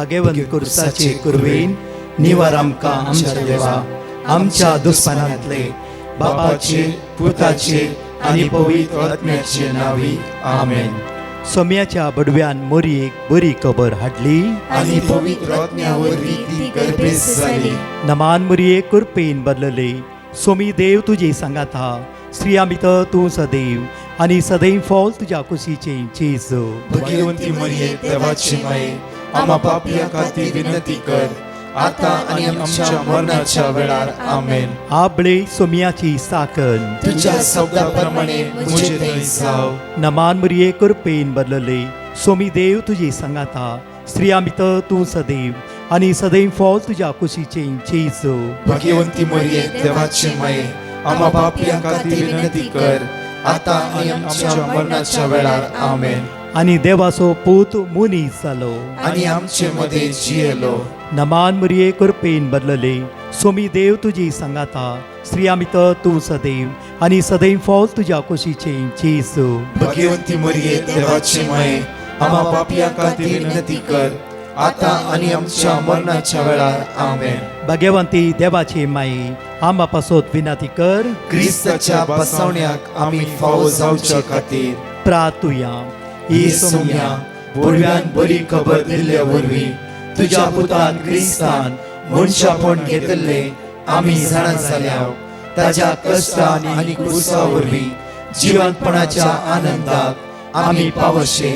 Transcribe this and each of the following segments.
भाग्यवंत कुर्साचे कुरवेन निवार आमकां आमच्या देवा आमच्या दुस्मनांतले बापाचे पुताचे आनी पवित्र आत्म्याचे नावी आमेन. सोम्याच्या बडव्यान मोरयेक बरी खबर हाडली आनी पवित्र आत्म्यावरवी ती गर्भेस जाली. नमान मोरये कुरपेन बदलले. सोमी देव तुजे सांगात हा. स्त्रिया भितर तूं सदैव आनी सदैव फॉल तुज्या कुशीचे जेजू. भाग्यवंती मरिये देवाची माये आम्हा पापियां खातीर विनंती कर आता आनी आमच्या मरणाच्या वेळार आमेन. आबळे सोम्याची साकन तुझ्या शब्दाप्रमाणे मुझे थंय जाव. नमान मोरये कुरपेन बदलले. सोमी देव तुजे सांगात हा. स्त्रिया भितर तूं सदैव आनी सदैव फॉल तुज्या कुशीचे जेजू. भाग्यवंती मरिये देवाची माये आम्हा पापियां खातीर विनंती कर आता आनी आमच्या मरणाच्या वेळार आमेन. आनी देवाचो पूत मुनीस जालो. आनी आमचे मध्ये जियेलो. नमान मोरये कुरपेन बदलले. सोमी देव तुजी सांगात हा. स्त्रिया भितर तूं सदैव आनी सदैव फॉल तुज्या कुशीचे जेजू. भाग्यवंती मरिये देवाची माये आम्हा पापियां खातीर विनंती कर आता आनी आमच्या मरणाच्या वेळार आमेन. भाग्यवंती देवाचे माये आंबा पासोत विनंती कर. क्रिस्ताच्या बसवण्याक आमी फावो जावच्या खातीर प्रार्थुया. ही सोम्या बडव्यान बरी खबर दिल्ल्या वरवीं तुज्या पुतान क्रिस्तान मनशापण घेतले आमी जाणा जाल्याव ताज्या कश्टान आनी क्रुसा वरवीं जिवंतपणाच्या आनंदाक आमी पावशे.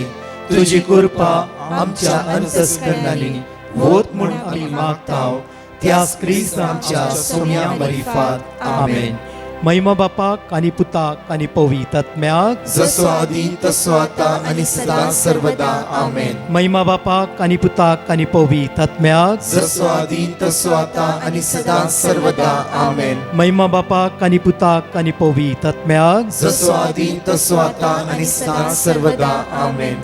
तुजी कृपा आमच्या अंतस्करणांनी होत म्हूण आमी मागताव. त्याच क्रिस्तांच्या सोम्या मरिफात आमेन. महिमा बापाक आनी पुताक आनी पवित्र आत्म्याक जसो आदी तसो आता आनी सदां सर्वदा आमेन. महिमा बापाक आनी पुताक आनी पवित्र आत्म्याक जसो आदी तसो आता आनी सदां सर्वदा आमेन. महिमा बापाक आनी पुताक आनी पवित्र आत्म्याक जसो आदी तसो आता आनी सदां सर्वदा आमेन.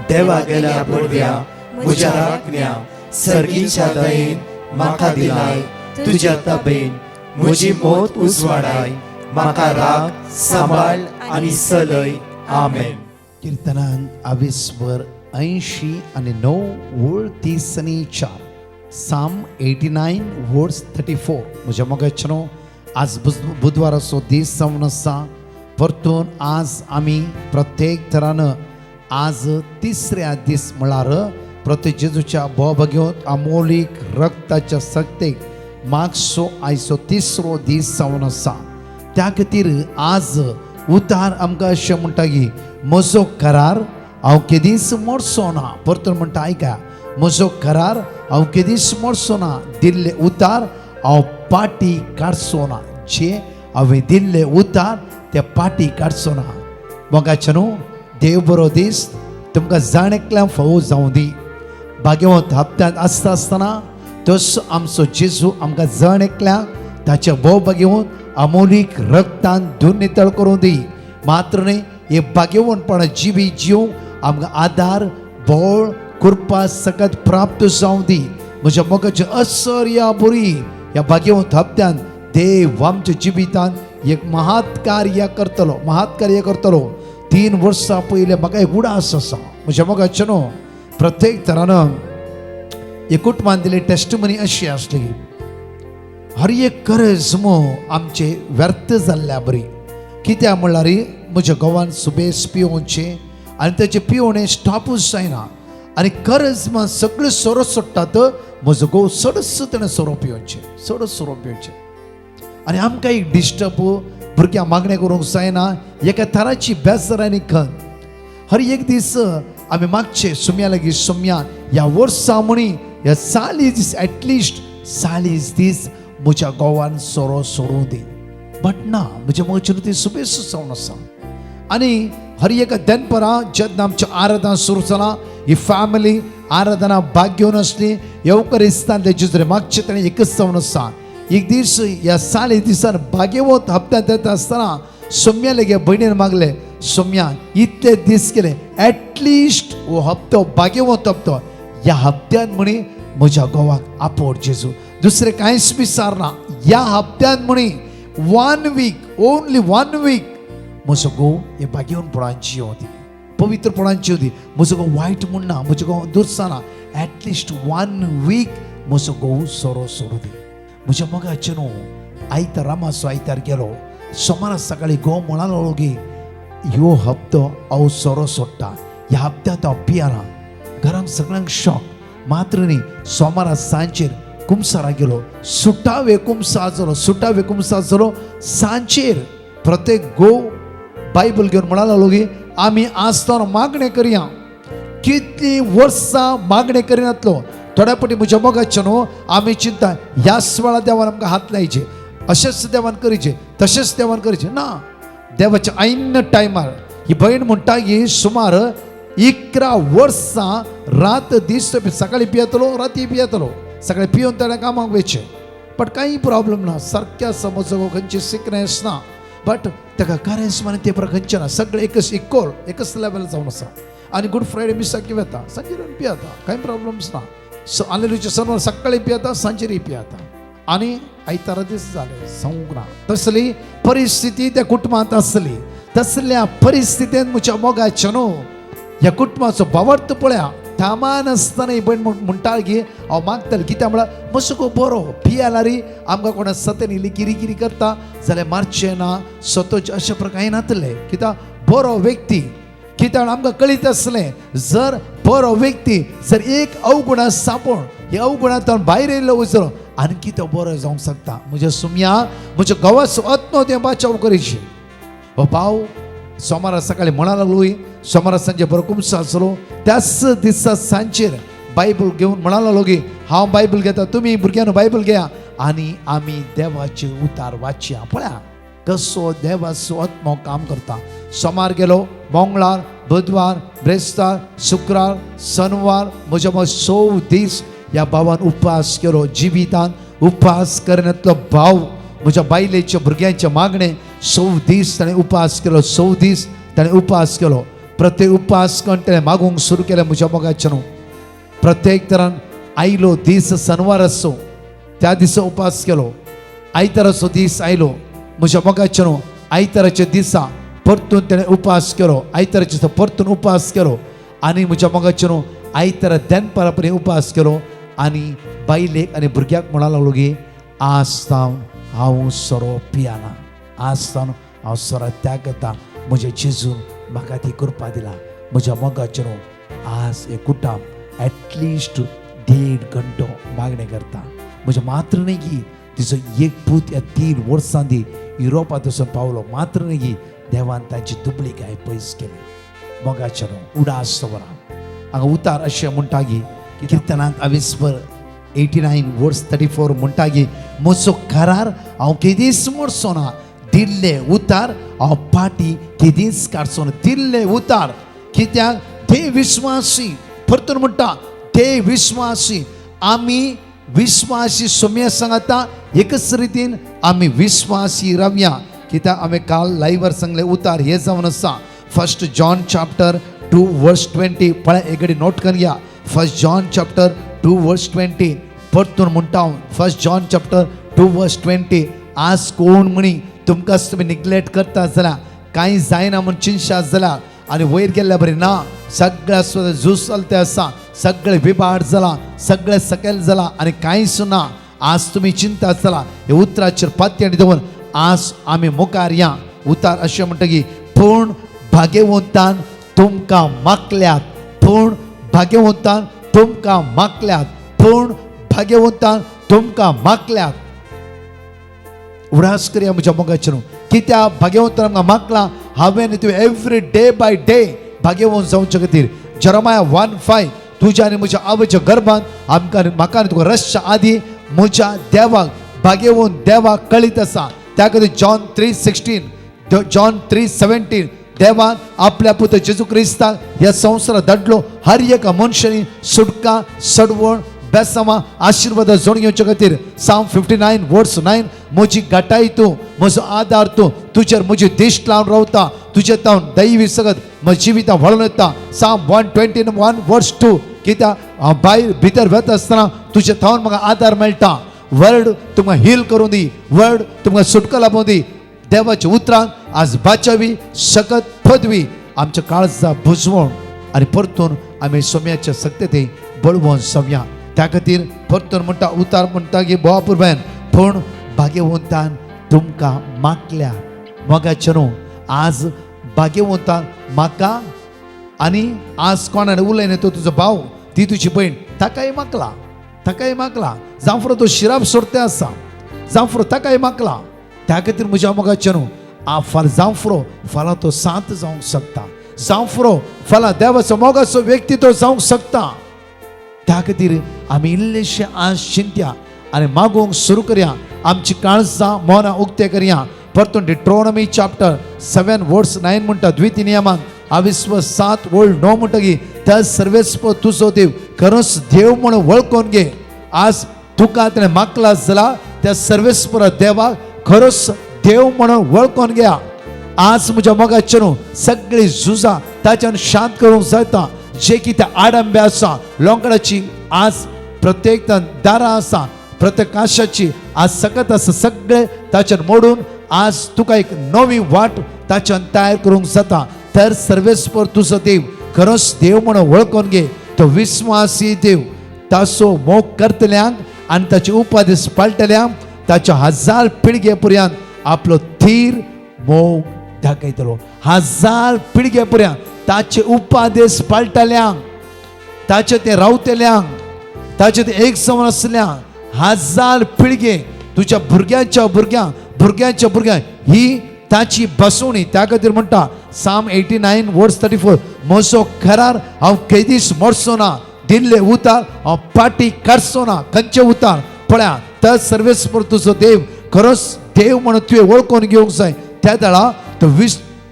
देवा गेल्या बडव्या म्हज्या राखण्या सर्गीच्या दयेन म्हाका दिलाय तुज्या ताबेन म्हजी मोत उजवाडाय म्हाका राख सांबाळ आनी चलय आमेन. कीर्तनान 22 80 आणि 9 वळ 30 आणि 4 साम 89 वर्स 34. म्हज्या मोगाचनो आज बुधवार असो दीस जावन आसा. परतून आज आमी प्रत्येक तरान आज तिसऱ्या दीस म्हळ्यार प्रभू जेजूच्या बोब घेवन अमोलीक रक्ताच्या सक्तेक मागसो आयचो तिसरो दीस जावन आसा. त्या खातीर आज उतार आमकां अशें म्हणटा की म्हजो करार हांव केदीच मोडचो ना. परतून म्हणटा आयका म्हजो करार हांव केदीच मोडचो ना. दिल्ले उतार हांव पाटी काडचो ना. जे हांवें दिल्ले उतार ते पाटी काडचो ना. मोगाचे न्हू देव बरो दीस तुमकां जाणेकल्यान फावो जावं दी. भाग्यवंत हप्त्यांत आसता आसतना तसो आमचो जेजू आमकां जाणेकल्या ताच्या भोव घेवन अमोलीक रक्तान धुवन नितळ करूं दी. मात्र न्ही हे भाग्यवंतपण जिवी जीव आमकां आदार बळ कृपा सकत प्राप्त जावं दी. म्हज्या मोगाचे असर या बरी ह्या भाग्यवंत हप्त्यान देव आमच्या जिवितांत एक महत् कार्य करतलो. 3 वर्सां पयले म्हाका एक उडास आसा. म्हज्या मोगाचे न्हू प्रत्येक तरान एक कुटुंबान दिली टेस्टमनी अशी आसली. हर एक गरज आमचे व्यर्थ जाल्ल्या बरी. कित्याक म्हणल्यार म्हज्या घोवान सुबेज पिवोवचे आनी तेचे पिवणे स्टॉपूच जायना आनी गरज सगळे सोरो सोडटात. म्हजो घोव सडस तेणें सोरो पिवचे आनी आमकां एक डिस्टर्ब भुरग्यां मागणें करूंक जायना. एका तराची बेजार आनी खंत. हर एक दीस आमी मागचे सोम्या लागीं सोम्या ह्या वर्सा म्हणी ह्या 40 दीस एटलिस्ट 40 दीस म्हज्या घोवान सोरो सोडूं दी. बट ना म्हज्या मोगाचेर ती सुबेज जावन आसा. आनी हर एक दनपरां जेन्ना आमचें आराधना सुरू जालां ही फॅमिली आराधना भाग घेवन आसली. येवकार दिसता तेजे मागचे ताणें एकच जावन आसा. एक दीस ह्या 40 दिसान भाग्यवंत हप्त्यांत येता आसतना सोम्या लेगे भयणीन मागले सोम्या इतले दीस केले एटलिस्ट हो हप्तो भाग्यवंत हप्तो ह्या हप्त्यान म्हणी म्हज्या घोवाक आपोड जेजू. दुसरें कांयच विचारना. ह्या हप्त्यान म्हणी 1 वीक ओन्ली 1 वीक म्हजो घोव हे भाग्यवंतपणान जियो दी. पवित्रपणांची होती म्हजो घोव वायट म्हणना म्हजो घोव दुरसाना एटलिस्ट 1 वीक म्हजो घोव सोरो सोडू दी म्हज्या मोगाचें न्हू आयतार मातसो आयतार गेलो सोमारा सकाळी घोव म्हणालो की ह्यो हप्तो हांव सोरो सोडटा ह्या हप्त्यांत हांव पियाना घरांत सगळ्यांक शॉक मात्र न्ही सोमारा सांजेर कुमसारा गेलो सुटावे कुमसा जालो सांजेर प्रत्येक घोव बायबल घेवन म्हणालो की आमी आसतना मागणें करया कितलीं वर्सां मागणें करिनातलो थोड्या फावटी म्हज्या मोगाचें न्हू आमी चिंता ह्याच वेळा देवान आमकां हात लायचे अशेंच देवान करीचे तशेंच देवान करीचे ना देवाच्या ऐन टायमार ही भयण म्हणटा की सुमार 11 वर्सां रात दीस सकाळी पियेतलो राती पियेतलो सगळे पिवन ताणें कामाक वयचे बट काही प्रॉब्लेम ना सारक्या समजो खंयची सिकनेस ना बट ताका कारेंस माने ते प्रकार खंयचे ना सगळे एकच लेवल जावन आसा आनी गुड फ्रायडे मिसाक वता सांजेर पियेता कांय प्रॉब्लेम्स ना आलेलुच्या सणवार सकाळी पियेता सांजेरय पियेता आनी आयतारा दीस जाले सांगूंक ना तसली परिस्थिती त्या कुटुंबांत आसली तसल्या परिस्थितींत म्हज्या मोगाचें न्हू ह्या कुटुंबाचो भावार्थ पळया थामान आसतना ही भयण म्हणटा की हांव मागतलें कित्याक म्हळ्यार मातसो गो बरो पियेल्यारी आमकां कोणा सतेन इल्ली किरी करता जाल्यार मारचें ना स्वतोचे अशे प्रकार नातले कित्याक बरो व्यक्ती कित्याक आमकां कळीत आसलें जर बरो व्यक्ती जर एक अवगुणां सांपोवन हे अवगुणांतल्यान भायर येयलो वचलो आणखी तो बरो जावंक शकता म्हज्या सुमया म्हज्या घोवाचो आत्मो तें बाचाव करीची हो भाव सोमारा सकाळी म्हणा लागलोय सोमारा सांजे बरो कुमसा आसलो त्याच दिसा सांजेर बायबल घेवन म्हणा लागलो की हांव बायबल घेता तुमी भुरग्यांनो बायबल घेया आनी आमी देवाचे उतार वाचया पळया कसो देवाचो आत्मो काम करता सोमार गेलो मंगळार बुधवार ब्रेस्तार शुक्रार शनवार म्हज्या 6 दीस ह्या भावान उपास केलो जिवितांत उपास करण्यातलो भाव म्हज्या बायलेच्या भुरग्यांचे मागणे 6 दीस ताणें उपास केलो 6 दीस ताणें उपास केलो प्रत्येक उपास करून ताणें मागूंक सुरू केलें म्हज्या मोगाचें न्हू प्रत्येक तरान आयलो दीस शनवार आसो त्या दिसा उपास केलो आयताराचो दीस आयलो म्हज्या मोगाचें न्हू आयताराच्या दिसा परतून ताणें उपास केलो आयताराच्या दिसा परतून उपास केलो आनी म्हज्या मोगाचें न्हू आयतारा दनपारा पर्यंत उपास केलो आनी बायलेक आनी भुरग्याक म्हणा लागलो की आज सावन हांव सोरो पियाना आज सावन हांव सोरो त्याग करता म्हज्या जेजून म्हाका ती कृपा दिला म्हज्या मोगाचें न्हू आज हे कुटुंब एटलिस्ट 1.5 घंटो मागणें करता म्हज्या मात्र न्ही की तिचो एक पूत ह्या 3 वर्सांनी युरोपांत वचून पावलो मात्र न्ही की देवान तांची दुबळी गाय पयस केली मोगाचें न्हू उडास दवरा हांगा उतार अशें म्हणटा की किर्तनांत 89 वर्स 34 म्हणटा की म्हजो करार हांव केदीस मोडचो ना दिल्ले उतार हांव पाटी केदीस काडचो ना दिल्ले उतार कित्याक ते विश्वासी परतून म्हणटा ते विश्वासी आमी विश्वासी सोम्या सांगता एकच रितीन आमी विश्वासी रावया कित्याक आमी काल लायव्हर सांगले उतार हे जावन आसा 1 जॉन चॅप्टर 2 वर्स 20 पळय एक नोट करूया 1 जॉन चॅप्टर 2 वर्स 20 परतून म्हणटा 1 जॉन चॅप्टर 2 वर्स 20 आज कोण म्हणी तुमकां तुमी निग्लेक्ट करता जाल्यार कांय जायना म्हूण चिंतशात जाल्यार आनी वयर गेल्ल्या बरें ना सगळ्या झूज चलते आसा सगळे विबाड जाला सगळे सकयल जाला आनी कांयच ना आज तुमी चिंता जाल्यार हे उतराचेर पात्य दवरून आज आमी मुखार या उतार अशें म्हणटा की पूण भाग्यवंतान तुमकां मागल्यात पूण भाग्यवंतान तुमकां मागल्यात पूण भाग्यवंतान तुमकां मागल्यात उडास करया म्हज्या मोगाचेर कित्याक भाग्यवंतान आमकां मागला हांवें तुवें एवरी डे बाय डे भाग्यवंत जावचे खातीर जेरेमाया 1:5 तुज्या आनी म्हज्या आवयच्या गर्भांत आमकां म्हाका आनी तुका रसच्या आदी म्हज्या देवाक भाग्यवंत देवाक कळीत आसा त्या खातीर जॉन 3:16 जॉन 3:17 देवान आपल्या पुत्र जेजू क्रिस्ताक ह्या संवसारांत धाडलो हर एका मनशांनी सुटका सडवण बेसांवां आशिर्वाद जोड घेवचे खातीर साम 59 वर्स 9 म्हजी घटाय तूं म्हजो आदार तूं तुजेर म्हजी दिश्ट लावन रावता तुजे तावन दैवी सगत म्हज्या जिवितां वळून येता साम 121 वर्स 2 कित्याक हांव भायर भितर वता आसतना तुजे थावन म्हाका आदार मेळटा वर्ड तुमकां हील करूं दी वर्ड तुमकां सुटका लाभूं दी देवाच्या उतरान आज बाचावी सकत पदवी आमच्या काळजा बुजवून आणि परतून आम्ही सोम्याच्या सक्तते बळवून सोम्या त्या खातीर परतून म्हणटा उतार म्हणटा की बोवापुरब्यान पूण भाग्यवंतान तुमकां मागल्या मोगाचे न्हू आज भाग्यवंतान म्हाका आनी आज कोणाने उलयना तो तुजो भाव ती तुजी भयण ताकाय मागला जावं तो शिराब सोडते आसा जावं ताकाय मागला त्या खातीर म्हज्या मोगाचे न्हू जावं फाल्यां तो सांत जावंक शकता जावं फाल्यां देवाचो मोगाचो व्यक्ती तो जावंक शकता त्या खातीर आमी इल्लेशे आज चिंत्या आनी मागोवंक सुरू करया आमची काळजां मोना उक्ते करया परतून डिट्रोनॉमी चॅप्टर 7 वर्स 9 म्हणटा द्वितीय नियमान 7 वर्ड 9 म्हणटगी त्या सर्वेस्प तुजो देव खरोच देव म्हणून वळखून घे आज तुका ताणें मागला जाल्यार त्या सर्वेस्पर देवाक खरोच देव म्हणून वळखून घ्या आज म्हज्या मोगाचे न्हू सगळी झुजां ताच्यान शांत करूंक जाता जे कितें आडंबे आसा लोंकडाची आज प्रत्येक दारां आसा प्रत्येक आशाची आज सकत आसा सगळे ताच्यान मोडून आज तुका एक नवी वाट ताच्यान तयार करूंक जाता तर सर्वेस्पर तुजो देव खरोच देव म्हणून वळखून घे तो विस्वासी देव ताचो मोग करतल्यांक आनी ताचे उपादेश पाळटल्यांक ताच्या 1000 पिळगे पर्यंत आपलो थीर मोग दाखयतलो 1000 पिळगे पर्यंत ताचे उपादेश पाळटल्यांक ताचे ते रावतल्यांक ताचे ते एक समान असल्यांक 1000 पिळगे तुज्या भुरग्यांच्या भुरग्यांक ही ताची बसवणी त्या खातीर म्हणटा साम 89 वर्स 34 म्हजो करार हांव केदीस मोडचो ना दिल्ले उतार हांव पाटी काडचो ना खंयचे उतार पळया तर सर्वेस्पर तुजो देव खरोच देव म्हणून तुवें वळखून घेवंक जाय त्या वेळा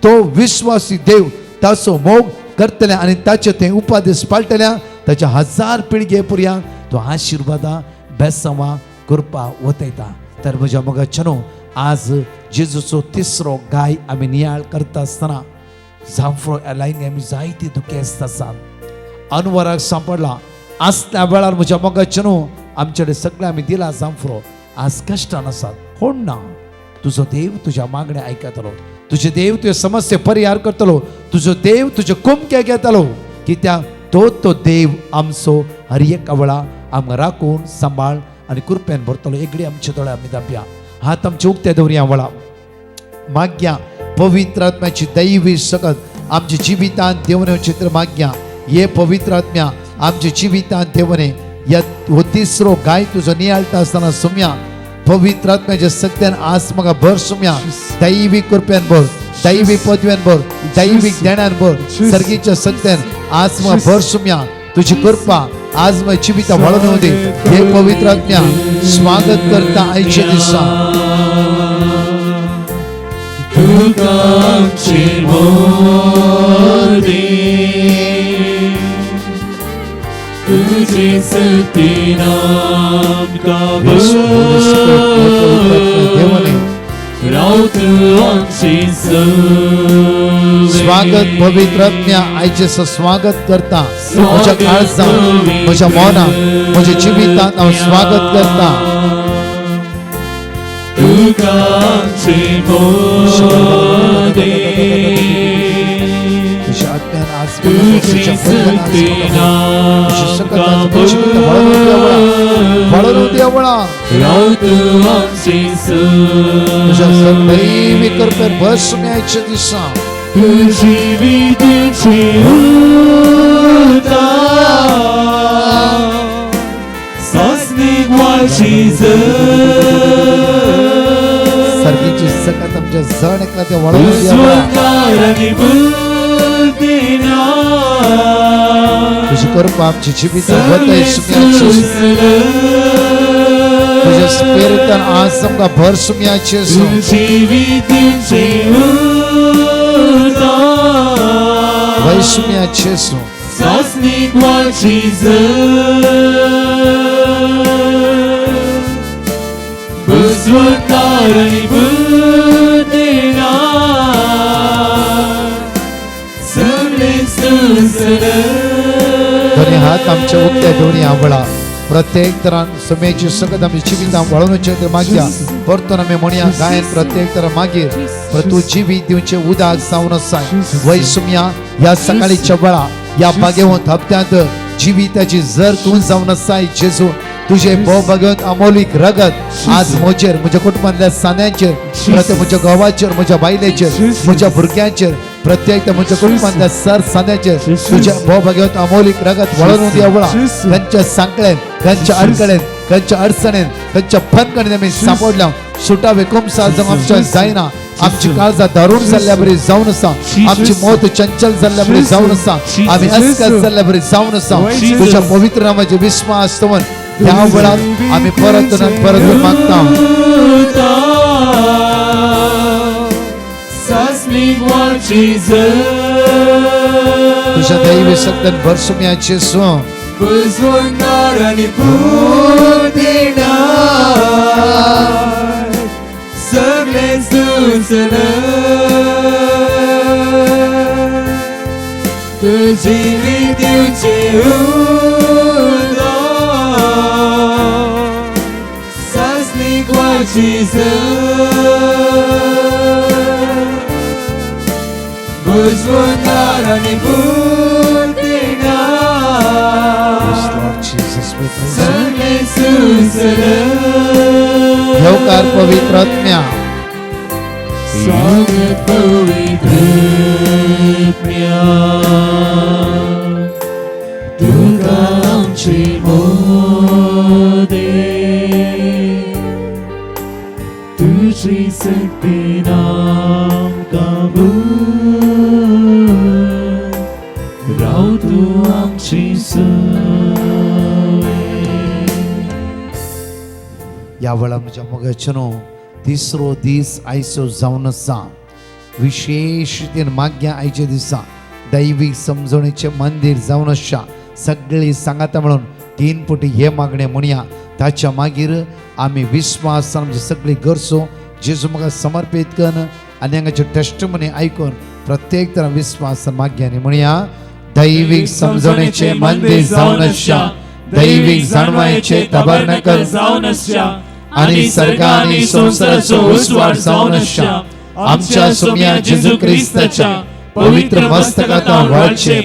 तो विश्वासी देव ताचो मोग करतले आनी ताचे ते उपादेश पाळटल्या ताच्या 1000 पिळगे पर्यंत तो आशिर्वादा बेसवां करपा वतयता तर म्हज्या मोगाचे न्हू आज जेजूचो तिसरो गाय आमी नियाळ करता आसतना जांफ्रो ह्या लायनी आमी जायती दुखेस्त आसात अनवराक सांपडला आसल्या वेळार म्हज्या मोगाचे न्हू आमचे कडेन सगळे आमी दिला जांफ्रो आज कश्टान आसात कोण ना तुजो देव तुज्या मागण्या आयकतलो तुजे देव तुजे समस्या परिहार करतलो तुजो देव तुजे कुमके घेतलो कित्याक तो देव आमचो हर एक वेळा आमकां राखून सांबाळ आनी कृपेन भरतलो एकडी आमचे दोळे आमी दाबया हात आमचे उक्ते दवरया वळा माग्या पवित्र आत्म्याची दैवी सकत आमच्या जिवितांत देवने चित्र माग्या ये पवित्र आत्म्या आमच्या जिवितांत देवने या हो तिसरो गाय तुजो नियाळटा आसतना सुम्या पवित्र आत्म्याच्या सत्यान आज म्हाका भर सुम्या दैवीक कृपेन भर दैवीक पदव्यान भर दैवीक ज्ञानान भर सर्गीच्या सत्यान आज म्हाका भर सुम्या तुझी कृपा आज माझ्या जिविता वाढून होते हे पवित्र आत्म्या स्वागत करता आयचे दिसा तुझे सती नाम का स्वागत पवित्र आत्म्या आयचे स्वागत करता म्हज्या काळजांत म्हज्या मनांत म्हज्या जिवितांत हांव स्वागत करता दैवी कृपेन बस आयच्या दिसा सर्गीची सकत आमच्या जण एकला ते तुझी कृपा आमची जिवितांत वतय तुझ्या स्पिरिटान आज आमकां भर सुम्याचे वैसुम्याचे दोन्ही हात आमच्या उक्त्या दोन्ही आवळा प्रत्येक तरान समेची सकत आमची जिवितां वळोवचे मागया परतून आमी म्हणया गायन प्रत्येक तरा मागीर प्रतू जीवी दिवचे उदाक जावन आसाय वय सुम्या या सकाळीच्या वेळा या बागेवंत हप्त्यांत जिविताची जर तू जावन आसाय जेजू तुझे भोव भगवंत अमोलिक रगत आज म्हजेर म्हज्या कुटुंबांतल्या सान्यांचेर प्रत्येक म्हज्या गांवाचेर म्हज्या बायलेचेर म्हज्या भुरग्यांचेर प्रत्येक म्हज्या कुटुंबांतल्या सर सान्यांचेर तुझे भोव भगवंत अमोलिक रगत वळोवन दिवळा खंयच्या सांकळेन खंयच्या अडकळेन खंयच्या अडचणेन खंयच्या फनकणेन आमी सांपडल्या सुटा वेकुमसा जावं आमच्या जायना आमची काळजां धरून जाल्ल्या बरी जावन आसा आमची मोत चंचल जाल्ल्या बरी जावन आसा आमी अस्कत जाल्ल्या बरी जावन आसा तुझ्या पवित्र नामाचे विश्वास दवरून ह्या वेळार आमी परत मागता तुझ्या दैवी सत्यान भरसुम्याचे सो सगळेच तुझी दिवचे सासनीक वाची बुजवणार आणि सगळे येवकार पवित्र आत्म्या स्वागत पवित्र आत्म्या तुका आमची मोदे तुझी शक्ती आमकां राव तू आमची या वेळा म्हज्या मोगाचनो तिसरो दीस आयचो जावन आसा विशेष रितीन माग्या आयच्या दिसा दैवीक समजणेचे मंदिर जावन आसा सगळी सांगाता म्हणून 3 पुटी हे मागणे म्हणया ताच्या मागीर आमी विश्वास आमची सगळी गरजो जेजू म्हाका समर्पित करून आनी हांगाचे टेस्टमनी आयकून प्रत्येक तरा विश्वास माग्यांनी म्हणया दैवीक समजणेचे मंदिर जावन आसा दैवीक जाणवायेचे तबरनाकल जावन आसा आणि सर्गा आणि संसाराचो उस्वाड जावन आसा आमच्या सुम्या जेजू क्रिस्ताच्या पवित्र मस्तकांत वळचे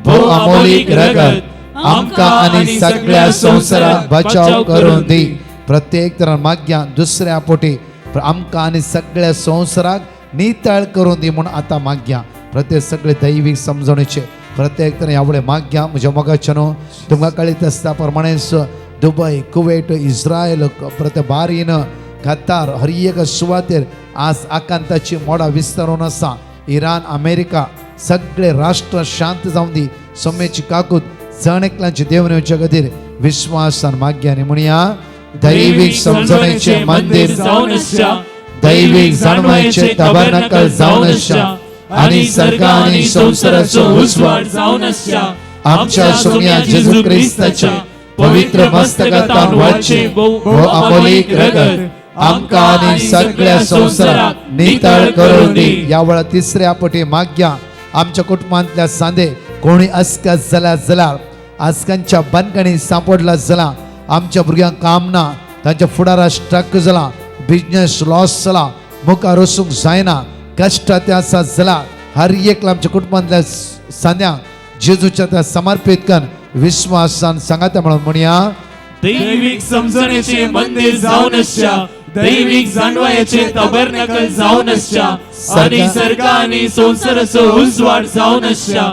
भोव अमोलिक रगत आमकां आनी सगळ्या संसाराक बचाव करून दी प्रत्येक तरा माग्या दुसऱ्या पोटी आमकां आनी सगळ्या संसाराक नितळ करून दी म्हूण आतां माग्या प्रत्येक सगळे दैवीक समजणेचे प्रत्येक तरा ह्या माग्या म्हज्या मोगाचनो तुमकां कळीत आसता प्रमाणेच दुबय कुवेट इस्रायल प्रत्येक बारीन कतार हर एक सुवातेर आज आकांताची मोडा विस्तारून आसा इराण अमेरिका सगळे राष्ट्र शांत जावन दी सोमेची काकूत जण एकल्यांचे देवनेवच्या खातीर विश्वासान माग्यांनी म्हणया दैवीक समजणेचे मंदिर जावन आसा दैवीक जाणवायेचे तबरनाकल जावन आसा आनी सर्गा आनी संसाराचो उस्वाड जावन आसा आमच्या सोम्या जेजू क्रिस्ताच्या पवित्र मस्तकांत वळचे भोव अमोलिक रगत आमकां आनी सगळ्या संसाराक नितळ करून दी या वेळा तिसऱ्या पटी माग्या आमच्या कुटुंबांतल्या सांदे कोणी अस्कत जाल्यार आस्कांच्या बंदखणी सांपडला जाल्यार आमच्या भुरग्यांक काम ना तांच्या फुडारा स्ट्रक जाला बिजनेस लॉस जाला मुखार वचूंक जायना कश्ट ते आसा जाल्यार हर एक आमच्या कुटुंबांतल्या सांद्यांक जेजूच्या त्या समर्पित करून विश्वासान सांगाता म्हणून म्हणया दैविक समजणेचे मंदिर जावन आसा दैविक जाणवायेचे तबरनाकल जावन आसा आनी सर्गा आनी संसाराचो उजवाड जावन आसा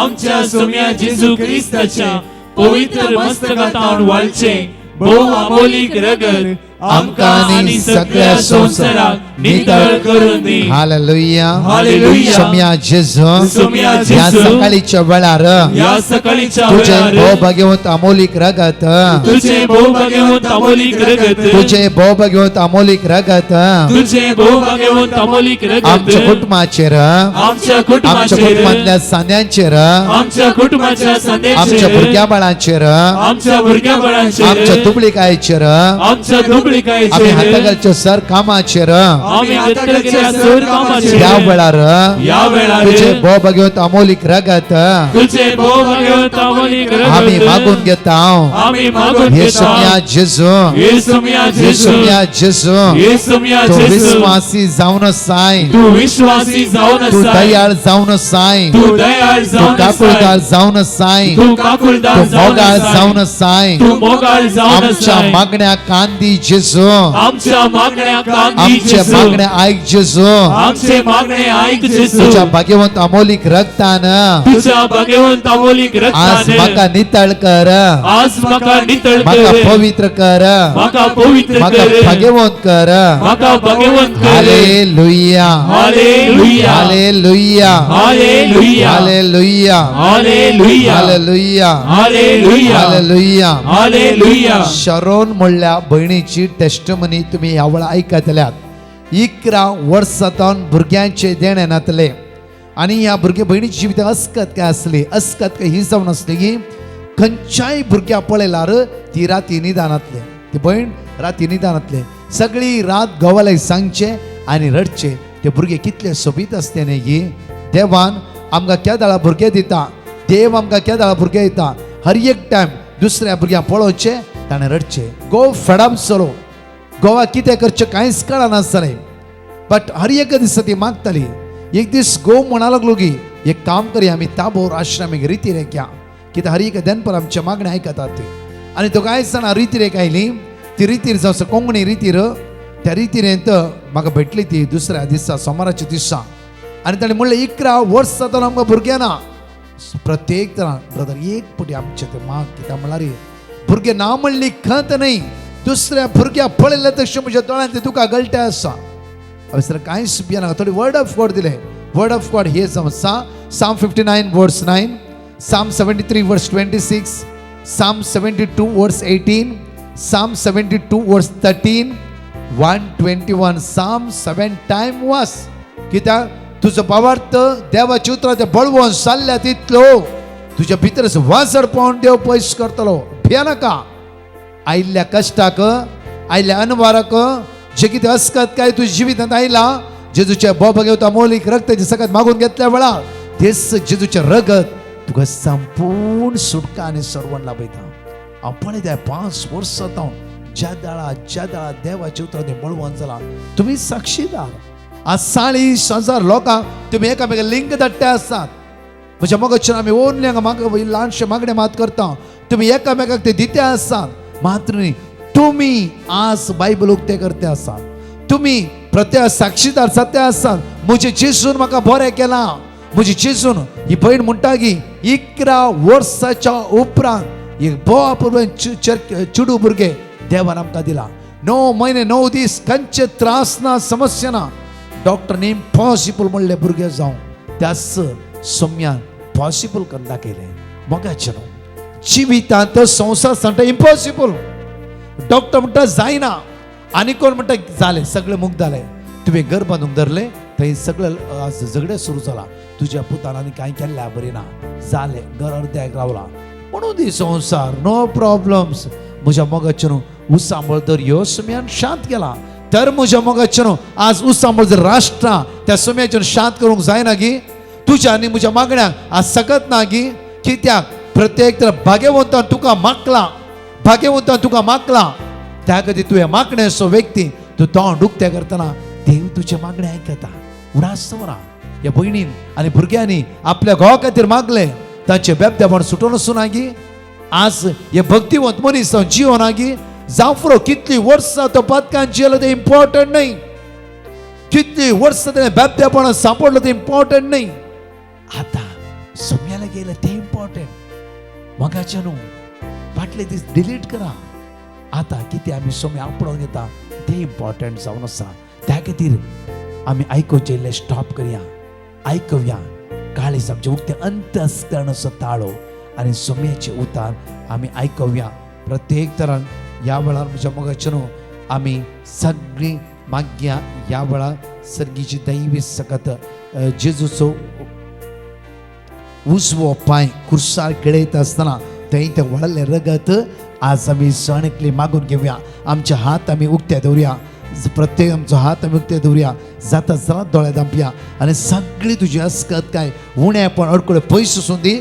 आमच्या सोम्या जेजू क्रिस्ताच्या पवित्र मस्तकांत वळचे भोव अमोलिक रगत आमकां आनी सगळ्या संसाराक नितळ करून दी हालेलुया हालेलुया सोम्या जेजू सोम्या या जेजू सकाळीच्या वेळार या सकाळीच्या तुझे वेळार भोव भगवंत अमोलिक रगत तुझे भोव भगवंत अमोलिक रगत तुझे भोव भगवंत अमोलिक रगत तुझे भोव भगवंत अमोलिक रगत आमच्या कुटुंबाचेर आमच्या आमच्या कुटुंबाचेर कुटुंबातल्या सांद्यांचेर आमच्या कुटुंबाच्या आमच्या संदेशाचेर भुरग्या बाळांचेर आमच्या भुरग्या बाळांचेर आमच्या दुबळीकायेचेर आमच्या सगळी काय आम्ही हातागालच्यो सर कामाचेर आम्ही हाताळलेल्या सर कामाचेर ह्या वेळार या वेळार तुझे भोव भगवंत अमोलिक रगत तुझे भोव भगवंत अमोलिक रगत आम्ही मागून घेता आम्ही मागून येसुमिया जेजू येसुमिया जेजू येसुमिया जेजू येसुमिया तू जेजू विश्वासी जाऊन साय तू विश्वासी जाऊन तू साय दयाळ जाऊन साय तू दयाळ तू जाऊन काकुळदार साय जाऊन साय तू तू काकुळदार मोगाळ जाऊन जाऊन साय साय तू मोगाळ जाऊन आमच्या साय मागण्या कांदी जेजू आमच्या मागण्या कांदी आमच्या जेजू मागण्या ऐक जेजू आमचे मागणे ऐक जेजू तुझ्या भाग्यवंत अमोलिक रक्तान तुझ्या भगवंत अमोलिक आज रक्ताने म्हाका नितळ कर आज मका नितळ म्हाका कर पवित्र कर मका पवित्र म्हाका कर भाग्यवंत कर मका भगवंत कर hallelujah hallelujah hallelujah hallelujah hallelujah hallelujah hallelujah hallelujah hallelujah hallelujah शरोन म्हणल्या बहिणीची टेस्टमनी तुम्ही ह्या वेळा आयकतल्यात 11 वर्सांतून भुरग्यांचे देण येनातले आणि ह्या भुरगे बहिणीची जिवित अस्कत काय असली अस्कत काय ही जावन असली की खंयच्याय भुरग्या पळयल्यार ती राती निदानातले ती बहीण राती निदानातले सगळी रात घोवाले सांगचे आणि रडचे ते भुरगे कितले सोबीत असते न्ही की देवान आमकां केदाळा भुरगे दिता देव आमकां केदाळा भुरगे दिता हर एक टायम दुसऱ्या भुरग्यांक पळोवचे ताणें रडचे गो फेडअप चलो गोवा कितें करचें कांयच कळनासलें बट हर एक दिसा ती मागताली एक दीस गो म्हणा लागलो की एक काम करी आमी ताबोर आश्रमीक रितीरेक या कित्याक हर एक दनपर आमचे मागणे आयकतात ती आनी तो कांय दिसांना रितीरेक आयली ती रितीर जावं कोंकणी रितीर त्या रितीरेंत म्हाका भेटली ती दुसऱ्या दिसा सोमाराच्या दिसा आनी ताणें म्हणलें 11 वर्सां आमकां भुरगें ना प्रत्येक तरां ब्रदर एक पटी आमचे ते माग कित्याक म्हळ्यार भुरगे ना म्हणली खंत न्ही दुसऱ्या भुरग्या पळयले तशें म्हज्या दोळ्यांत ते तुका गळटे आसा हांवें कांयच भियेना थोडी वर्ड ऑफ गॉड दिले वर्ड ऑफ गॉड हे समजता Psalm 59 verse 9 Psalm 73 verse 26 Psalm 72 verse 18 Psalm 72 verse 13 121 Psalm 7 time was कित्याक तुजो भावार्थ देवाच्या उतरां ते बळवून चालल्या तितलो तुज्या भितर वाजड पावून देव पयस करतलो भियेनाका आयिल्ल्या कश्टाक आयिल्ल्या अनवाराक जे कितें अस्कत काय तुझ्या जिवितांत आयला जेजूच्या भोवभोवता मौलिक रक्ताची सकत मागून घेतल्या वेळार तेच जेजूचे रगत तुका संपूर्ण सुटका आनी सरवण लाभयता हांव पळय त्या 5 वर्सां जावन ज्या दाळा देवाच्या उतरां बळवंत जाला तुमी साक्षीदार आज 40,000 लोकांक तुमी एकामेका लिंक धाडटे आसात म्हज्या मोगाच्यान आमी ओनली हांगा ल्हानशे मागणे मात करता तुमी एकामेकाक ते दिते आसात मात्र न्ही तुम्ही आज बायबल उक्ते करते आसात तुम्ही प्रत्येक साक्षीदार सत्य आसात म्हजे जेजून म्हाका बरें केलां म्हजे जेजून ही बहीण म्हणटा की 11 वर्साच्या उपरांत एक बोवापुरवें चेडू भुरगे देवान आमकां दिला 9 म्हयने 9 दीस खंयचे त्रास ना समस्या ना डॉक्टरनी इम्पॉसिबल म्हणले भुरगे जावं त्याच सोम्यान पॉसिबल करून दाखयलें मोगाचें जिवितांत संसार सांगता इम्पॉसिबल डॉक्टर म्हणटा जायना आनी कोण म्हणटा जालें सगळें मुख जालें तुवें घर बांदूंक धरलें थंय सगळें झगडे सुरू जाला तुज्या पुतान आनी कांय केल्ल्या बरें ना जालें घर अर्द्याक रावला म्हणून दी संसार नो प्रॉब्लम्स म्हज्या मोगाचें उसांबळ जर ह्यो सुम्यान शांत केला तर म्हज्या मोगाचें आज उसांबळ जर राष्ट्रां त्या सुम्याचेर शांत करूंक जायना गी तुज्या आनी म्हज्या मागण्यांक आज सकत ना गी कित्याक प्रत्येक तर भाग्यवंतान तुका मागला भाग्यवंतान तुका मागला त्या खातीर तुवें मागणें असो व्यक्ती तूं तोंड उक्तें करतना देव तुजे मागणें आयकता उडास दवरा ह्या भयणीन आनी भुरग्यांनी आपल्या घोवा खातीर मागलें तांचें बेबदेपण सुटोन वचूं ना गी आज हे भक्तिवंत मनीस जियो ना गी जावं फुरो कितलीं वर्सां तो पदकान जियेलो तें इम्पॉर्टंट न्ही कितलीं वर्सां तेणें बेबदेपण सांपडलो तें इम्पॉर्टंट न्ही आतां सोम्याला गेलें तें इम्पॉर्टंट मोगाचें न्हू फाटले दीस डिलीट करा आता कितें आमी सोम्या आपणून घेता तें इम्पॉर्टंट जावन आसा त्या खातीर आमी आयकोवचें इल्लें स्टॉप करया आयकवया काळीज आमचें उक्तें अंतस्करण असो ताळो आनी सोम्याचें उतार आमी आयकवया प्रत्येक तरान ह्या वेळार म्हज्या मोगाचें न्हू आमी सगळीं मागया ह्या वेळार सर्गीची दैवी सकत जेजूचो उजवो पांय खुर्सार खेळयत आसतना थंय ते वळले रगत आज आम्ही सणकली मागून घेऊया. आमचे हात आम्ही उक्ते दवरुया. प्रत्येक आमचो हात आमी उक्ते दवरुया. जाता जाता दोळे धांपया आनी सगळी तुजी अस्कत काय उणेपण अडकळे पयस वचून दी.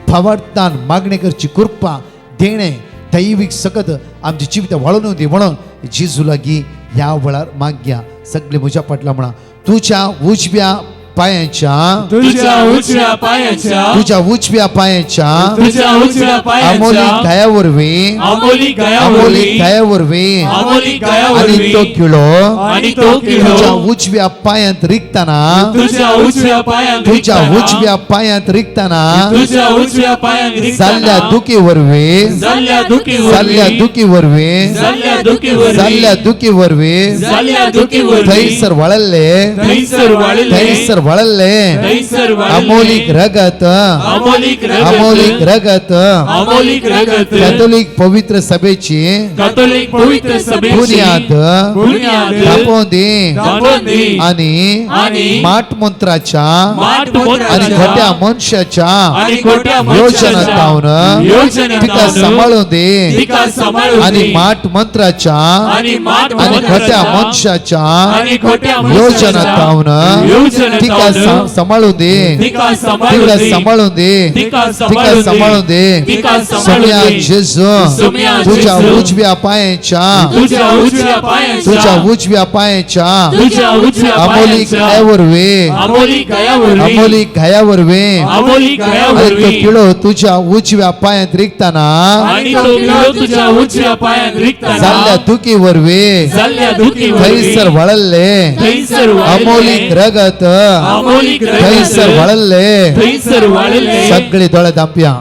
फावडतान मागणी करची कृपा देणे दैवीक सकत आमची जिवितां वाळून दी म्हणून जेजू लागीं ह्या वेळार मागया. सगळी म्हज्या फाटल्यान म्हणा तुझ्या उजव्या पायांच्या तुझ्या उजव्या पायाच्या तुझ्या उजव्या पायांच्या तुझ्या उजव्या आमोली पायाच्या गाया वरवीं आमोली आमोली गयावरवी गाया वरवीं आमोली आणि गयावरवी तो किळो आणि तो तुझ्या किळो उजव्या पायांत रिकताना तुझ्या उजव्या पायांत तुझ्या रिकताना उजव्या पायांत रिकताना तुझ्या उजव्या पायांत जाल्ल्या रिकताना दुखी वरवीं जाल्ल्या जाल्ल्या दुखीवरवी दुखी वरवीं जाल्ल्या दुखीवरवी जाल्ल्या दुखी वरवीं जाल्ल्या दुखीवरवी थंयसर वळल्ले थैसर वाळले थंयसर वळल्ले थैसर वाळले अमोलिक रगत अमोलिक अमोलिक रगत रगत अमोलिक रगत कॅथोलिक पवित्र सभेची कॅथोलिक पवित्र सभेची बुनियाद बुनियाद दाखोवन दी दाखोवन दी आणि माठ मंत्राच्या माठ आणि मंत्राच्या खोट्या मनशाच्या आणि खोट्या योजना मनशाच्या तावन योजना तिका तावन सांभाळून दे तिका सांभाळून आणि दे. माठ मंत्राच्या आणि माठ आणि खोट्या मंत्राच्या मनशाच्या आणि खोट्या योजना मनशाच्या तावन योजना तिका तावन सांभाळून दे तिका सांभाळून तिका दे. सांभाळून दे तिका तिका सांभाळून दे तिका सांभाळून सोम्या दे. जेजू सोम्या तुझ्या जेजू. उजव्या पायांच्या तुझ्या उजव्या पायाच्या तुझ्या उजव्या पायांच्या तुझ्या उजव्या अमोलिक पायाच्या गायावरवे अमोलिक गयावरवी अमोलिक गायावरवे अमोलिक आणि गयावरवी तो किळो तुझ्या उजव्या पायांत रिकताना आणि तो किळो तुझ्या उजव्या पायांत रिकताना जाल्ल्या दुखी वरवे जाल्ल्या दुखीवरवी थैसर वळल्ले थैसर वाळले अमोलिक रगत अमोलिक रगत थैसर वळल्ले थैसर वाळले सगळे दोळे दांपया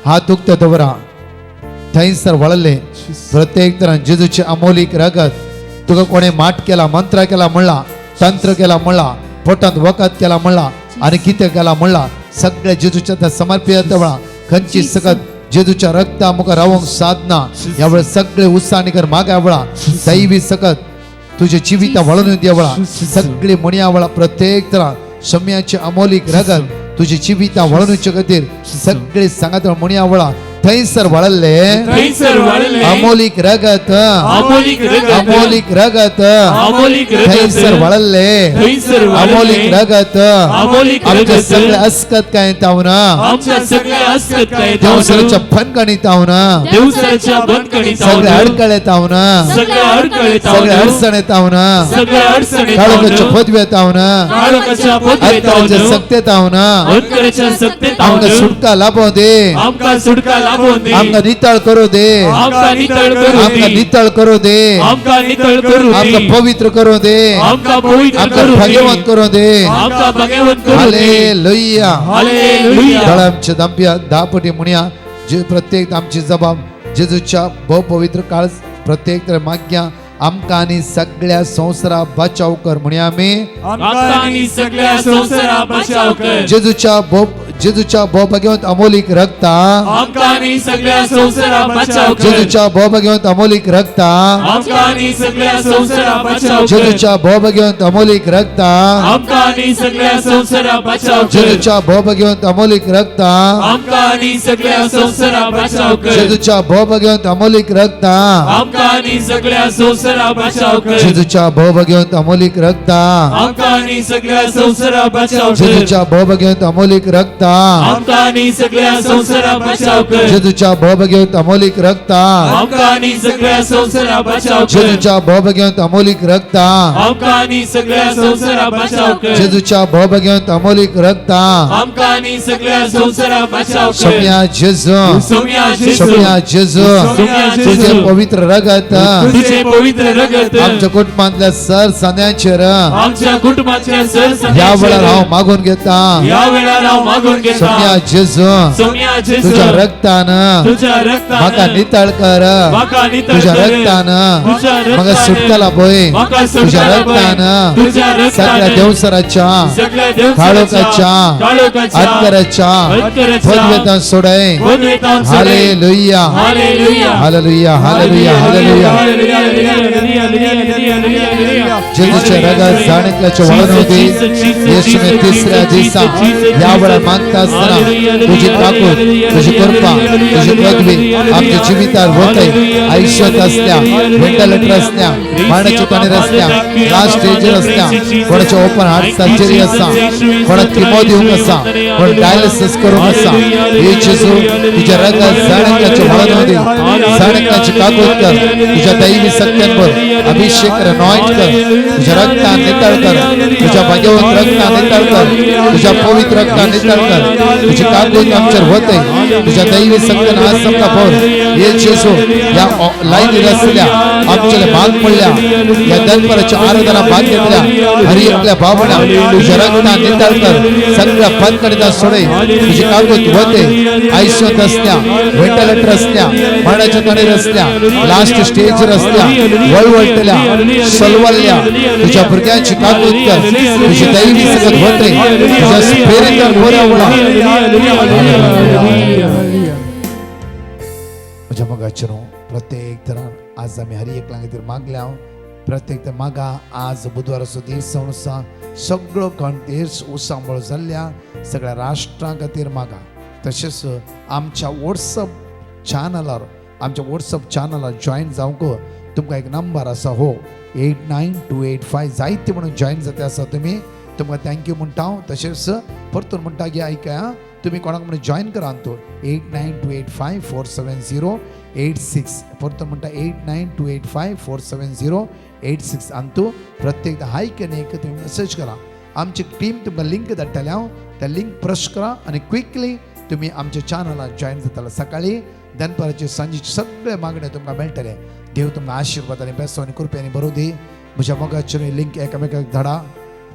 हात उक्ते दवरा थैसर वळल्ले प्रत्येक तरान जेजूचे अमोलिक रगत तुका कोणे माठ केला मंत्र केला म्हणला तंत्र केला म्हणला पोटांत वखद केला म्हणला आणि कितें केला म्हणला सगळे जेजूच्या त्या समर्पित म्हणा खंयची सकत जेजूच्या रक्ता मुखार रावंक साधना ह्या वेळा सगळे उत्साहाने कर मागा वेळा दैवी सकत तुझे जिविता वळून देवळा सगळे म्हणया वेळा प्रत्येक तरा शम्याचे अमोलिक रगत तुझे जिविता वळूनच्या खातीर सगळे सांगात म्हणया वेळा थैसर वळल्ले थैसर वाळले अमोलिक रगत अमोलिक रगत अमोलिक रगत अमोलिक थैसर रगत वळल्ले थैसर वाळले अमोलिक रगत अमोलिक आमचे रगत सगळे अस्कत काय तावना आमच्या सगळ्या असकत काय देवसरच्या फणकणी तावना दिवसाच्या बंदकणी सगळे अडकळे तावना सगळे अडकळे सगळे अडचणे तावना सगळे अडचणी काळोखाच्या पदव्या तावना काळोखाच्या पदवेत अंतराच्या सक्ते तावना अंतराच्या सत्तेत आमका सुटका लाभो दे आमका सुटका लाभून दे आमका नितळ करू दे आमका नितळ करू आमका दे नितळ करू दे आमका नितळ करू आमका दे पवित्र करू दे आमका पवित्र आमका करू भाग्यवान दे करू दे आमका भाग्यवान करू दे हालेलुया हालेलुया दळ आमच्या दांपया 10 पटी म्हणया जे प्रत्येक आमची जबाब जेजूच्या बहु पवित्र काळ प्रत्येक तर माग्या आमका आणि सगळ्या संसारा बचाव कर म्हणया आम्ही आमका आणि सगळ्या संसारा बचाव कर जेजूच्या भोभाग्यवंत अमोलिक रक्ता आमका आणि सगळ्या संसारा बचाव कर जेजूच्या भोभाग्यवंत अमोलिक रक्ता आमका आणि सगळ्या संसारा बचाव कर जेजूच्या भोभाग्यवंत अमोलिक रक्ता आमका आणि सगळ्या संसारा बचाव कर जेजूच्या भोभाग्यवंत अमोलिक रक्ता आमका आणि सगळ्या संसारा बचाव कर जेजूच्या भोभाग्यवंत अमोलिक रक्ता आमका आणि सगळ्या संसारा बचाव कर जेजूच्या भोभाग्यवंत अमोलिक रक्ता आमका आणि सगळ्या संसारा बचाव कर जेजूच्या भोभाग्यवंत अमोलिक रक्ता आमका आणि सगळ्या संसारा बचाव कर जेजूच्या भोभाग्यवंत अमोलिक रक्ता आमका आणि सगळ्या संसारा बचाव कर जेजूच्या भोभाग्यवंत अमोलिक रक्ता आमका आणि सगळ्या संसारा बचाव कर जेजूच्या भोभाग्यवंत अमोलिक रक्ता आमका आणि सगळ्या संसारा बचाव कर सोम्या जेजू सोम्या जेजू सोम्या जेजू सोम्या जेजू तुझे पवित्र रगत तुझे पवित्र रगत आमच्या कुटुंबातल्या सर सन्यांचेर आमच्या कुटुंबाच्या सर या वेळार हांव मागून घेता या वेळार हांव मागून घेता सोम्या जेजू सोम्या जेजू तुझ्या रक्तान तुझ्या रक्तान म्हाका नितळ कर म्हाका नितळ तुझ्या कर. रक्तान तुझ्या म्हाका रक्तान सुटकाला पळय म्हाका तुझ्या सुटकाला पळय. रक्तान तुझ्या रक्तान सगळ्या देवसराच्या सगळ्या काळोखाच्या काळोखाच्या अंतराच्या अंतराच्या पदवेतान सोडय पदवेतान सोडय. Hallelujah hallelujah hallelujah hallelujah hallelujah जेजूचे रगत जाणीतल्याचे वळण होती येशूने तिसऱ्या दिसा या वेळा मागता वागता असताना तुझी ताकद, तुझी कृपा, तुझी पदवी आमच्या जीवितात होते. आयुष्यात असल्या, व्हेंटिलेटर असल्या, मरणाच्या कणेर असल्या, लास्ट स्टेजर असल्या, कोणाच्या ओपन हार्ट सर्जरी असा, कोणा किमो दिवंक असा, कोण डायलिसिस करूंक असा, येशू तुझ्या रगत जाणकाची हळद जाणकाची ताकद कर. तुझ्या दैवी सत्यांवर अभिषेक कर, anoint कर. तुझ्या रक्तान नितळ कर, तुझ्या भगवंत रक्तान नितळ कर, तुझ्या पवित्र रक्तान नितळ कर. तुझी ताकद आमच्यावर होते. तुझ्या दैवी सत्यान आज समका बोल येशू या लाईनीत असल्या आमच्याला भाग पडल्या, या दनपराच्या आराधना भाग घेतल्या, हरी आपल्या भावना तुझ्या रक्तान नितळ कर. सगळ्या बंधकडिता सोडे तुझी ताकद होते. आयुष्यात असल्या, व्हेंटिलेटर असल्या, मरणाच्या कणेर असल्या, लास्ट स्टेजवर असल्या, वळवळटल्या, सलवल्या, तुझ्या भुरग्यांची ताकद कर. तुझी दैवी सगत होते. तुझ्या स्पिरिटवर बोलावला म्हज्या मगाचेर प्रत्येक तरान आज आमी हरी एक लांगेर मागल्या. प्रत्येक तर मागा आज बुधवाराचो दीस जावन आसा. सगळो कणतेस उसांबळ जाल्ल्या सगळ्या राष्ट्रां खातीर मागा. तशेंच आमच्या व्हॉट्सअप चॅनलार जॉईन जावंक तुमकां एक नंबर आसा हो 89285 जायते म्हणून जॉईन जाता आसा तुमी. तुमकां थँक्यू म्हणटा हांव. तशेंच परतून म्हणटा की ऐका तुम्ही कोणाक म्हणून जॉईन करा तो 8928547086. परतून म्हणटा 8928547086 आणि तूं प्रत्येक हायक आनी एक तुम्ही मेसेज करा. आमची टीम तुमकां लिंक धाडटल्या. त्या लिंक प्रेस करा आणि क्विकली तुम्ही आमच्या चॅनलात जॉईन जाताला. सकाळी दनपाराचे सांजेचे सगळे मागणे तुमकां मेळटले. देव तुमकां आशीर्वाद आनी बेसो आनी कृपे आनी बरो दी. म्हज्या मोगाचेर लिंक एकामेकाक धाडा,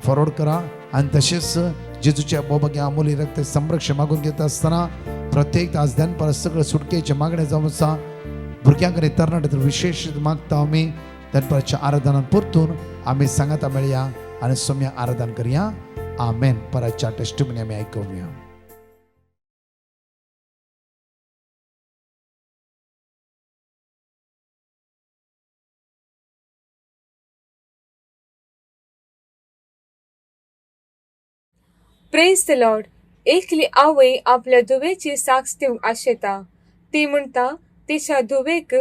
फॉरवर्ड करा. आणि तसेच जेजूच्या बोबग्या अमोली रक्त संरक्षण मागून घेत असताना प्रत्येक आज दनपार सगळं सुटकेचे मागणे जावन आसा. भुरग्यांकडे तरणाटे विशेष मागता आमी दनपारच्या आराधनान परतून आमी सांगाता मेळया आनी सौम्य आराधन करया. आमेन. परतच्या टेस्टिमनी आमी आयकुया. Praise the Lord. एकली आवय आपल्या धुवेची साक्ष दिवंक आशेता. ती म्हणटा तिच्या धुवेक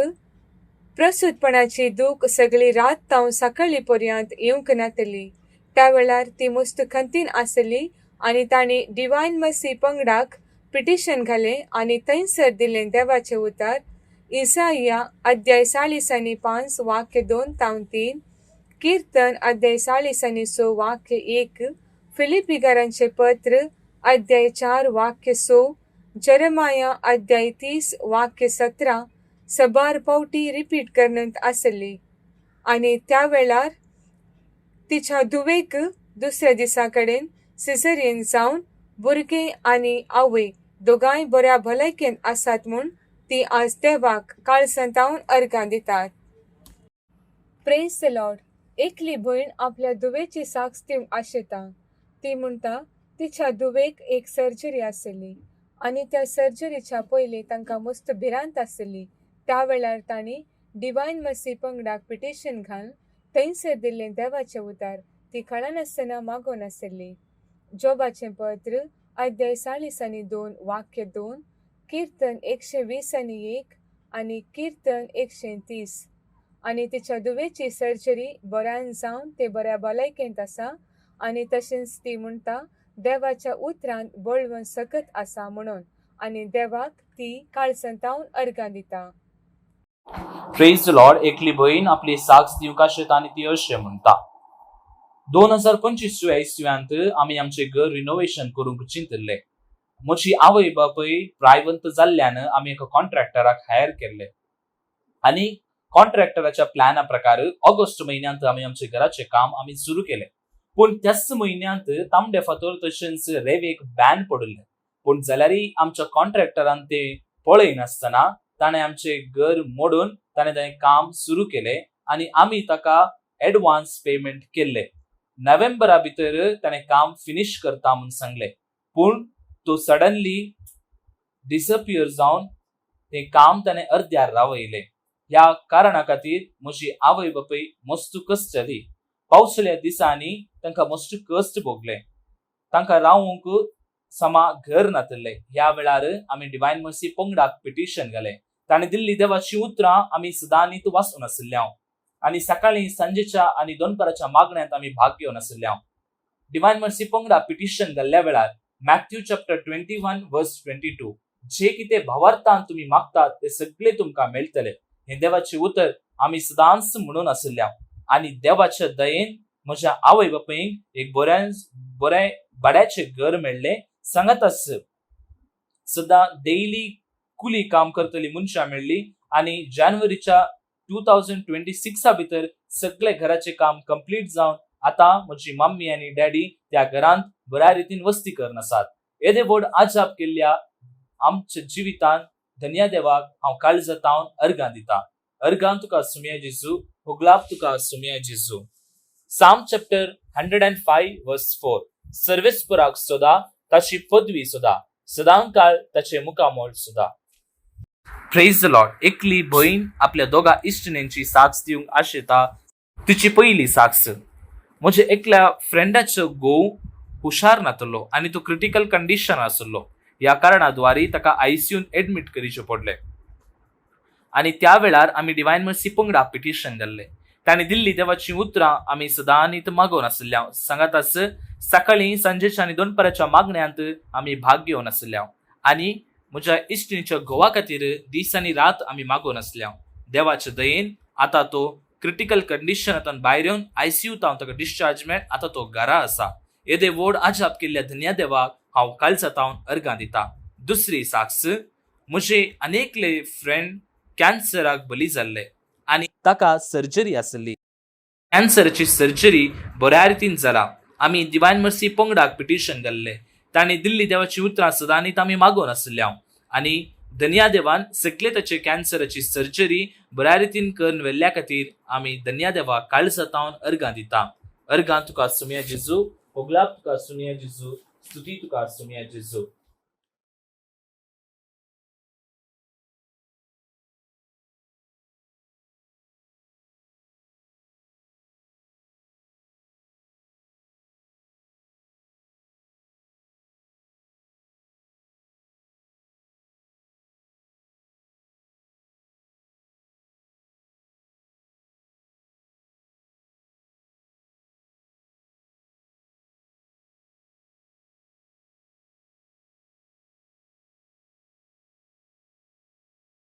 प्रसूतपणाची दूख सगळी रात तावन सकाळी पर्यंत येवंक नातली. त्या वेळार ती मस्त खंतीन आसली आनी ताणी डिवायन मसी पंगडाक पिटिशन घाले आनी थंयसर दिलें देवाचें उतर. इसाया अध्याय 40:5 वाक्य 2-3, कीर्तन अध्याय 40:6 वाक्य 1, फिलिपिकारांचे पत्र अध्याय 4 वाक्य 6, जरमाया अध्याय 30 वाक्य 17 सबार पावटी रिपीट करनंत आसली. आणि त्या वेळार तिच्या धुवेक दुसऱ्या दिसा कडेन सिझरियन जावन भुरगे आनी आवय दोगांय बऱ्या भलायकेन आसात म्हूण ती आज देवाक काळसंतावन अर्गां दितात. Praise the Lord. एकली भयण आपल्या धुवेची साक्ष दिवंक आशेता. ती म्हणटा तिच्या धुवेक एक सर्जरी आसली आनी त्या सर्जरीच्या पयलीं तांकां मस्त भिरांत आसली. त्या वेळार तांणी डिवायन मसी पंगडाक पिटिशन घालून थंयसर दिल्लें देवाचें उतर ती कळनासतना मागोन आसली. जोबाचें पत्र अध्याय 40:2 वाक्य 2, कीर्तन 120:1 आनी कीर्तन 130. आनी तिच्या धुवेची सर्जरी बऱ्यान जावन ते बऱ्या भलायकेंत आसा. आनी तशेंच ती म्हणटा देवाच्या उतरांत बळवून सकत आसा म्हणून. आनी देवाक ती काळसंतावन अर्गां दिता. Praise the Lord. एकली बहीण आपली साक्ष दिवंक आशेता आनी ती अशें म्हणटा 2025 इस्व्यांत आमी आमचें घर रिनोवेशन करूंक चिंतले. म्हजी आवय बापूय प्रायवंत जाल्ल्यान आमी एका कॉन्ट्रॅक्टराक हायर केल्ले आनी कॉन्ट्रॅक्टराच्या प्लॅना प्रकार ऑगस्ट म्हयन्यांत आमी आमचे घराचें काम आमी सुरू केलें. पूण त्याच म्हयन्यांत तांबडे फातर तशेंच रेवेक बॅन पडले. पूण जाल्यारय आमच्या कॉन्ट्रॅक्टरान ते पळयनासतना ताणें आमचें घर मोडून ताणें काम सुरू केलें आनी आमी ताका एडवान्स पेमेंट केल्ले. नोव्हेंबरा भितर ताणें काम फिनिश करता म्हूण सांगलें. पूण तो सडनली डिसअपियर जावन तें काम ताणें अर्द्यार रावयलें. ह्या कारणा खातीर म्हजी आवय बापूय मस्त कस्ट जाली. पावसल्या दिसांनी तांकां मस्त कस्ट भोगले. तांकां रावूंक समा घर नातले ह्या वेळार आमी डिवायन मर्सी पंगडाक पिटिशन घाले. ताणे दिल्ली देवाची उतरां आमी सदांच वाचून आशिल्ल्या आणि सकाळी सांजेच्या आणि दनपाराच्या मागण्यांत आमी भाग घेवन आशिल्ल्या. डिवायन मर्सी पंगडा पिटिशन घाल्ल्या वेळार मॅथ्यू चॅप्टर 21 वर्स 22 जे कितें भावार्थान तुम्ही मागतात ते सगळे तुमकां मेळटले हे देवाचे उतर आमी सदांच म्हणून आशिल्ल्या. आणि देवाच्या दयेन म्हज्या आवय बापायक एक बरे बड्याचे घर मेळ्ळे. सांगाताच सदां डेली कुली काम करतली मनशां मेळ्ळी आणि जानेवारीच्या 2026 भितर सगळे घराचे काम कंप्लीट जावन आता म्हजी मम्मी आणि डॅडी त्या घरांत बऱ्या रितीन वस्ती करन आसात. येदे व्हड आजाप केल्ल्या आमच्या जिवितान धन्या देवाक हांव काळजातावन अर्गां दिता. अर्गां तुका सुमया जेजू, होगलाप तुका सुमया जेजू. साम चॅप्टर 105 वर्स 4 सर्वेस्पराक सोदा ताची पदवी सोदा, सदांकाळ ताचे मुखामोल सोदा. Praise the Lord. एकली बहीण आपल्या दोगा इश्टिणींची साक्ष दिवंक आशेता. तिची पहिली साक्ष. म्हज्या एकल्या फ्रेंडाचो घोव हुशार नातलो आणि तो क्रिटिकल कंडिशन आसलो. ह्या कारणाद्वारे ताका आयसीयून एडमिट करचे पडले आणि त्या वेळार आमी डिवायन मर्सी पंगडा पिटिशन घाल्ले. ताणी दिल्ली देवाची उतरां आमी सदांच मागोवन आशिल्ल्या. सांगाताच सकाळी सांजेच्या आणि दनपाराच्या मागण्यांत आमी भाग घेवन आशिल्ल्या आणि म्हज्या इश्टिणीच्या घोवा खातीर दीस आनी रात आमी मागोवन आसल्या. देवाच्या दयेन आता तो क्रिटिकल कंडिशनांतल्यान भायर येवन आयसीयूंत ताका डिस्चार्ज मेळ. आता तो घरा आसा. येदे व्हड आजाप केल्ल्या धन्या देवाक हांव काळजातावन अर्गां दिता. दुसरी साक्ष. म्हजे अनेकले फ्रेंड कॅन्सराक बली जाल्ले आणि ताका सर्जरी आसली. कॅन्सराची सर्जरी बऱ्या रितीन जाला. आमी डिवायन मर्सी पंगडाक पिटिशन घाल्ले. ताणी दिल्ली देवाची उतरां सदांच आमी मागोवन आशिल्ल्या आणि धन्या देवान सगळे ताचे कॅन्सराची सर्जरी बऱ्या रितीन करून व्हेल्ल्या खातीर आमी धन्या देवाक काळजातावन अर्गां दिता. अर्गां तुका सुमया जेजू, होगलाप तुका सुमया जेजू, स्तुती तुका सुमया जेजू.